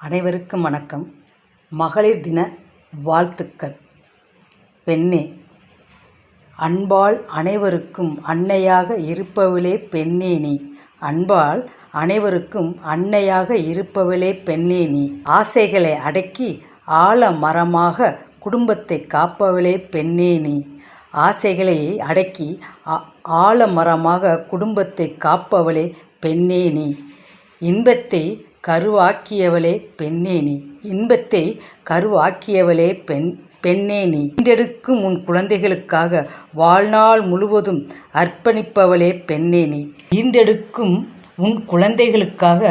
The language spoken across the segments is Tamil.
அனைவருக்கும் வணக்கம். மகளிர் தின வாழ்த்துக்கள். பெண்ணே, அன்பால் அனைவருக்கும் அன்னையாக இருப்பவளே பெண்ணே நீ. அன்பால் அனைவருக்கும் அன்னையாக இருப்பவளே பெண்ணே நீ. ஆசைகளை அடக்கி ஆலமரமாக குடும்பத்தை காப்பவளே பெண்ணே நீ. ஆசைகளை அடக்கி ஆலமரமாக குடும்பத்தை காப்பவளே பெண்ணே நீ. இன்பத்தை கருவாக்கியவளே பெண்ணே நீ. இன்பத்தை கருவாக்கியவளே பெண்ணே நீ. ஈன்றெடுக்கும் உன் குழந்தைகளுக்காக வாழ்நாள் முழுவதும் அர்ப்பணிப்பவளே பெண்ணே நீ. ஈன்றெடுக்கும் உன் குழந்தைகளுக்காக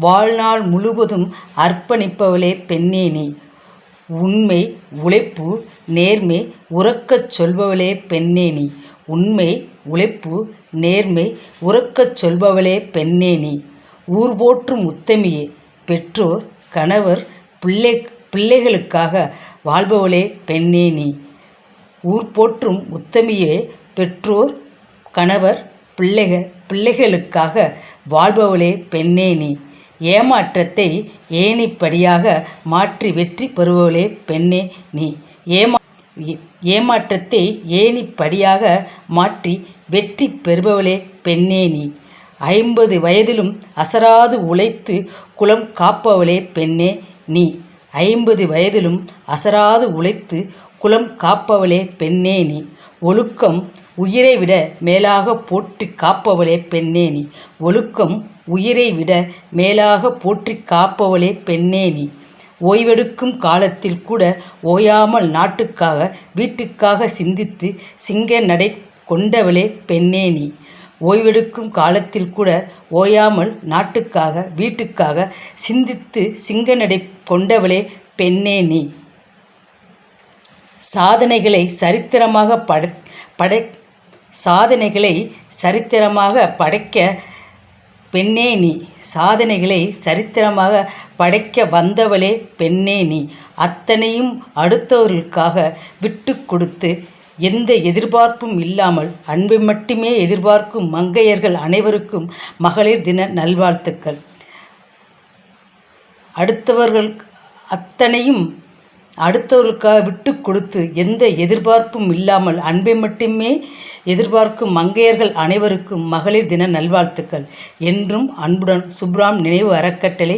வாழ்நாள் முழுவதும் அர்ப்பணிப்பவளே பெண்ணே நீ. உண்மை, உழைப்பு, நேர்மை உறக்கச் சொல்பவளே பெண்ணே நீ. உண்மை, உழைப்பு, நேர்மை உறக்கச் சொல்பவளே பெண்ணே நீ. ஊர் போற்றும் உத்தமியே, பெற்றோர், கணவர், பிள்ளைகளுக்காக வாழ்பவளே பெண்ணே நீ. ஊர் போற்றும் உத்தமியே, பெற்றோர், கணவர், பிள்ளைகளுக்காக வாழ்பவளே பெண்ணே நீ. ஏமாற்றத்தை ஏணிப்படியாக மாற்றி வெற்றி பெறுபவளே பெண்ணே நீ. ஏமாற்றத்தை ஏணிப்படியாக மாற்றி வெற்றி பெறுபவளே பெண்ணே நீ. 50 வயதிலும் அசராது உழைத்து குலம் காப்பவளே பெண்ணே நீ. 50 வயதிலும் அசராது உழைத்து குலம் காப்பவளே பெண்ணே நீ. ஒழுக்கம் உயிரை விட மேலாக போற்றி காப்பவளே பெண்ணே நீ. ஒழுக்கம் உயிரை விட மேலாக போற்றி காப்பவளே பெண்ணே நீ. ஓய்வெடுக்கும் காலத்தில் கூட ஓயாமல் நாட்டுக்காக வீட்டுக்காக சிந்தித்து சிங்க நடை கொண்டவளே பெண்ணே நீ. ஓய்வெடுக்கும் காலத்தில் கூட ஓயாமல் நாட்டுக்காக வீட்டுக்காக சிந்தித்து சிங்க நடை கொண்டவளே பெண்ணே நீ. சாதனைகளை சரித்திரமாக படைக்க பெண்ணே நீ. சாதனைகளை சரித்திரமாக படைக்க வந்தவளே பெண்ணே நீ. அத்தனையும் அடுத்தவர்களுக்காக விட்டு கொடுத்து எந்த எதிர்பார்ப்பும் இல்லாமல் அன்பை மட்டுமே எதிர்பார்க்கும் மங்கையர்கள் அனைவருக்கும் மகளிர் தின நல்வாழ்த்துக்கள். அடுத்தவர்களுக்காக விட்டு கொடுத்து எந்த எதிர்பார்ப்பும் இல்லாமல் அன்பை மட்டுமே எதிர்பார்க்கும் மங்கையர்கள் அனைவருக்கும் மகளிர் தின நல்வாழ்த்துக்கள். என்றும் அன்புடன் சுப்ராம் நினைவு அறக்கட்டளை.